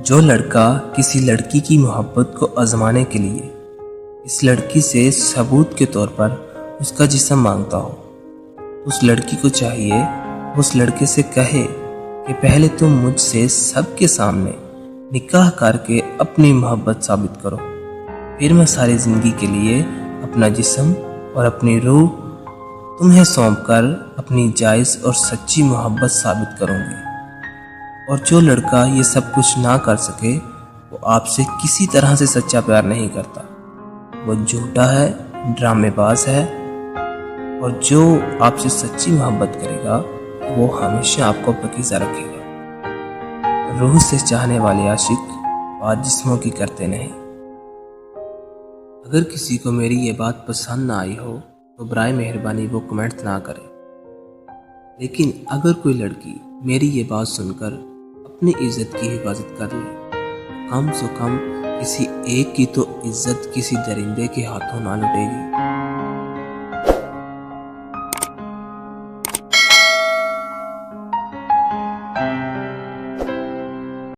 جو لڑکا کسی لڑکی کی محبت کو آزمانے کے لیے اس لڑکی سے ثبوت کے طور پر اس کا جسم مانگتا ہو، اس لڑکی کو چاہیے اس لڑکے سے کہے کہ پہلے تم مجھ سے سب کے سامنے نکاح کر کے اپنی محبت ثابت کرو، پھر میں ساری زندگی کے لیے اپنا جسم اور اپنی روح تمہیں سونپ کر اپنی جائز اور سچی محبت ثابت کروں گی۔ اور جو لڑکا یہ سب کچھ نہ کر سکے وہ آپ سے کسی طرح سے سچا پیار نہیں کرتا، وہ جھوٹا ہے، ڈرامے باز ہے، اور جو آپ سے سچی محبت کرے گا وہ ہمیشہ آپ کو پاکیزہ رکھے گا۔ روح سے چاہنے والے عاشق بات جسموں کی کرتے نہیں۔ اگر کسی کو میری یہ بات پسند نہ آئی ہو تو برائے مہربانی وہ کمنٹ نہ کرے، لیکن اگر کوئی لڑکی میری یہ بات سن کر اپنی عزت کی حفاظت کر لے، کم سے کم کسی ایک کی تو عزت کسی درندے کے ہاتھوں نہ لٹے گی۔